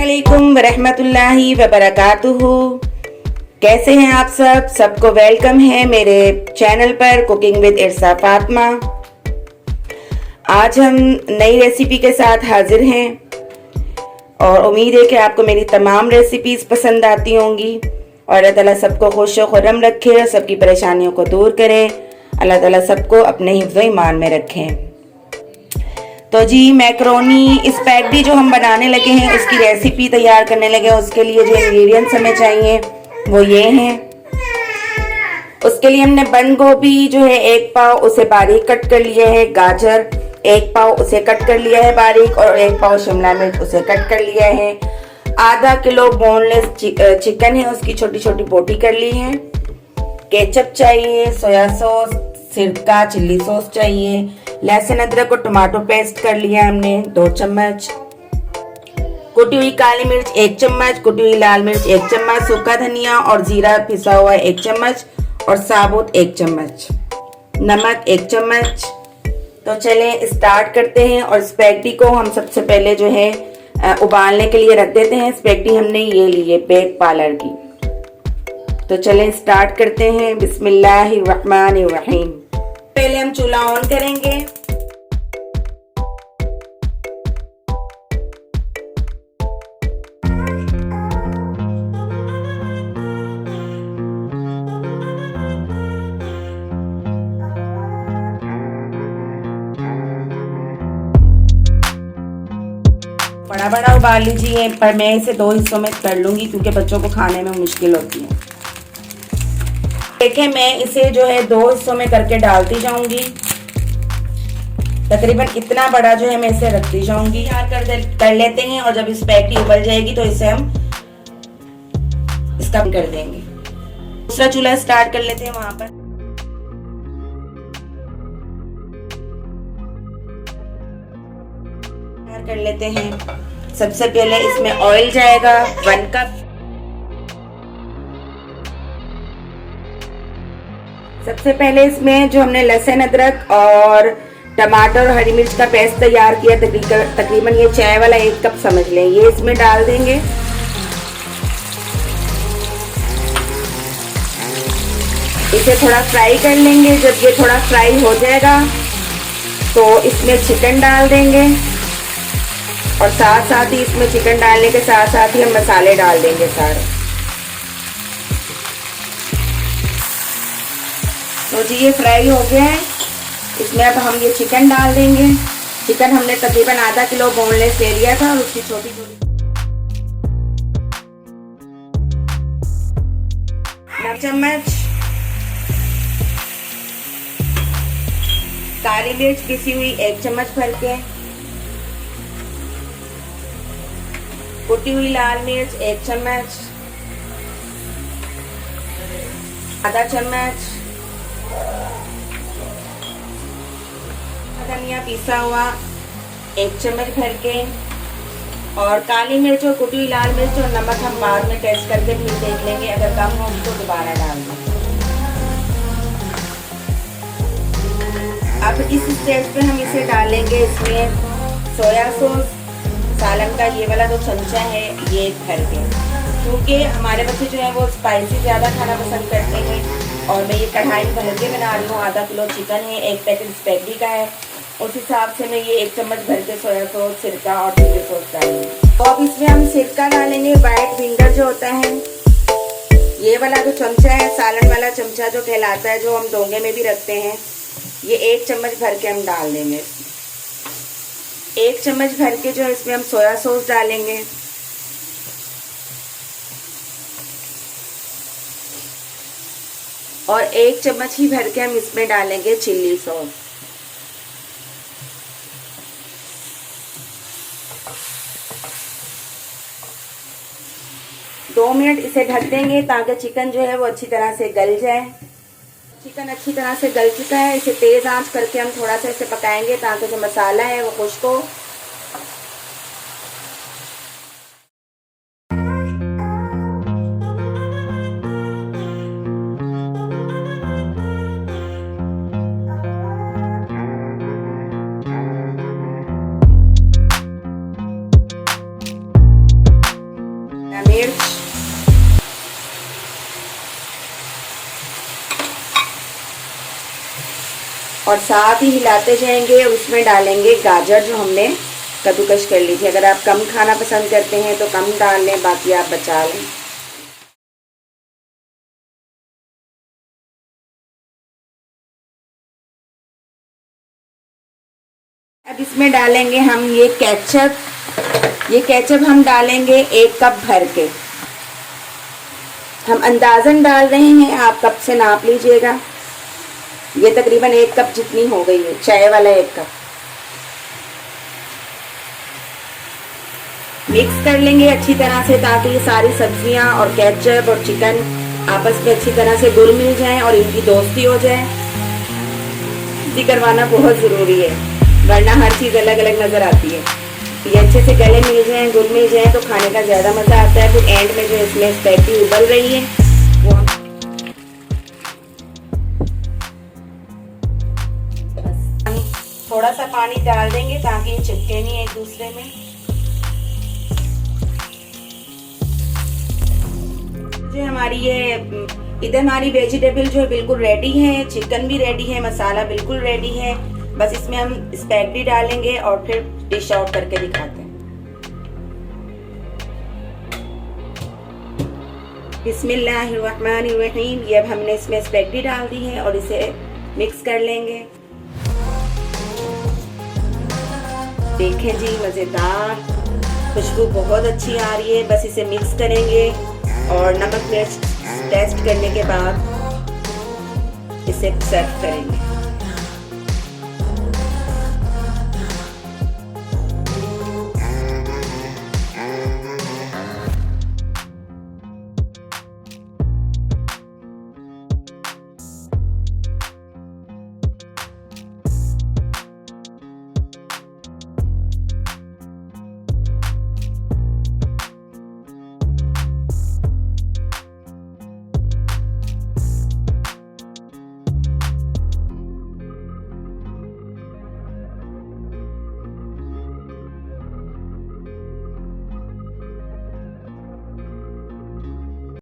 अस्सलामुअलैकुम वरहमतुल्लाहि वबरकातुहू। कैसे हैं आप सबको वेलकम है मेरे चैनल पर कुकिंग विद इरसा फातिमा। आज हम नई रेसिपी के साथ हाजिर हैं और उम्मीद है कि आपको मेरी तमाम रेसिपीज़ पसंद आती होंगी और अल्लाह ताला सबको खुश व खुर्रम रखे और सबकी परेशानियों को दूर करे। अल्लाह ताला सबको अपने हिफ्ज़ व ईमान में रखें। तो जी मैक्रोनी स्पैगेटी जो हम बनाने लगे हैं उसकी रेसिपी तैयार करने लगे हैं। उसके लिए जो इंग्रेडिएंट्स हमें चाहिए वो ये हैं। उसके लिए हमने बंद गोभी जो है 1 पाव उसे बारीक कट कर लिया है, गाजर 1 पाव उसे कट कर लिया है बारीक और 1 पाव शिमला मिर्च उसे कट कर लिया है। आधा किलो बोनलेस चिकन है, उसकी छोटी छोटी बोटी कर ली है। केचप चाहिए, सोया सॉस, सिरका, चिल्ली सॉस चाहिए। लहसुन अदरक और टमाटो पेस्ट कर लिया हमने 2 चम्मच। कुटी हुई काली मिर्च 1 चम्मच, कुटी हुई लाल मिर्च 1 चम्मच, सूखा धनिया और जीरा पिसा हुआ 1 चम्मच और साबुत 1 चम्मच, नमक 1 चम्मच। तो चलें स्टार्ट करते हैं। और स्पैगेटी को हम सबसे पहले जो है उबालने के लिए रख देते हैं। स्पैगेटी हमने ये ली है बेक पार्लर की। तो चलें स्टार्ट करते हैं। बिस्मिल्लाहिर्रहमानिर्रहीम। पहले हम चूल्हा ऑन करेंगे। बड़ा बड़ा उबाल लीजिए, पर मैं इसे 2 हिस्सों में कर लूंगी क्योंकि बच्चों को खाने में मुश्किल होती है। देखें मैं इसे जो है 2 हिस्सों में करके डालती जाऊंगी। तकरीबन इतना बड़ा जो है मैं इसे रखती जाऊंगी। यार कर लेते हैं और जब स्पैगेटी उबल जाएगी तो इसे हम इसका कर देंगे। दूसरा चूल्हा स्टार्ट कर लेते हैं वहां पर। कर लेते हैं। सबसे पहले इसमें ऑयल जाएगा 1 कप। सबसे पहले इसमें जो हमने लहसुन अदरक और टमाटर और हरी मिर्च का पेस्ट तैयार किया तकरीबन ये चाय वाला 1 कप समझ लें, ये इसमें डाल देंगे। इसे थोड़ा फ्राई कर लेंगे। जब ये थोड़ा फ्राई हो जाएगा तो इसमें चिकन डाल देंगे और साथ साथ ही इसमें चिकन डालने के साथ साथ ही हम मसाले डाल देंगे सारे। तो जी ये फ्राई हो गया है। इसमें अब हम ये चिकन डाल देंगे। चिकन हमने तकरीबन आधा किलो बोनलेस ले लिया था और उसकी छोटी छोटी 9 चम्मच काली मिर्च पिसी हुई 1 चम्मच भर के, कुटी हुई लाल मिर्च 1 चम्मच, आधा चम्मच धनिया पिसा हुआ 1 चम्मच भर के, और काली मिर्च और कुटी हुई लाल मिर्च और नमक हम बाद में टेस्ट करके फिर देख लेंगे, अगर कम हो तो दोबारा डाल दें। अब इस स्टेज पे हम इसे डालेंगे इसमें सोया सॉस, सालन का ये वाला जो चमचा है ये भर के, क्योंकि हमारे बच्चे जो है वो स्पाइसी ज़्यादा खाना पसंद करते हैं और मैं ये कढ़ाई भर के बना रही हूँ। आधा किलो चिकन है, 1 पैकेट स्पैगेटी का है, उस हिसाब से मैं ये 1 चम्मच भर के सोया सॉस, सिरका और चिली सॉस डालूंगी। तो अब इसमें हम सिरका डालेंगे। वाइट विंगर जो होता है ये वाला जो चमचा है, सालन वाला चमचा जो कहलाता है, जो हम डोंगे में भी रखते हैं, ये 1 चम्मच भर के हम डाल देंगे। 1 चम्मच भर के जो इसमें हम सोया सॉस डालेंगे और 1 चम्मच ही भर के हम इसमें डालेंगे चिल्ली सॉस। दो मिनट इसे ढक देंगे ताकि चिकन जो है वो अच्छी तरह से गल जाए। चिकन अच्छी तरह से गल चुका है। इसे तेज़ आंच करके हम थोड़ा सा इसे पकाएंगे ताकि जो मसाला है वो खुश्क हो। और साथ ही हिलाते जाएंगे और उसमें डालेंगे गाजर जो हमने कद्दूकश कर ली थी। अगर आप कम खाना पसंद करते हैं तो कम डाल लें, बाकी आप बचा लें। अब इसमें डालेंगे हम ये केचप हम डालेंगे 1 कप भर के। हम अंदाज़न डाल रहे हैं, आप कप से नाप लीजिएगा। ये तकरीबन 1 कप जितनी हो गई है, चाय वाला 1 कप। मिक्स कर लेंगे अच्छी तरह से ताकि ये सारी सब्जियां और केचप और चिकन आपस में अच्छी तरह से घुल मिल जाएं और इनकी दोस्ती हो जाए। इसी करवाना बहुत ज़रूरी है, वरना हर चीज़ अलग अलग नज़र आती है। ये अच्छे से गले मिल जाएं, घुल मिल जाएं तो खाने का ज़्यादा मज़ा आता है। फिर एंड में जो इसमें स्पैगेटी उबल रही है वो थोड़ा सा पानी डाल देंगे ताकि ये चिपके नहीं एक दूसरे में। जो हमारी ये इधर हमारी वेजिटेबल जो है बिल्कुल रेडी है, चिकन भी रेडी है, मसाला बिल्कुल रेडी है। बस इसमें हम स्पैगेटी डालेंगे और फिर डिश आउट करके दिखाते हैं। बिस्मिल्लाहिर्रहमानिर्रहीम। ये अब हमने इसमें स्पैगेटी डाल दी है और इसे मिक्स कर लेंगे। देखें जी, मज़ेदार खुशबू बहुत अच्छी आ रही है। बस इसे मिक्स करेंगे और नमक मिर्च टेस्ट करने के बाद इसे सर्व करेंगे।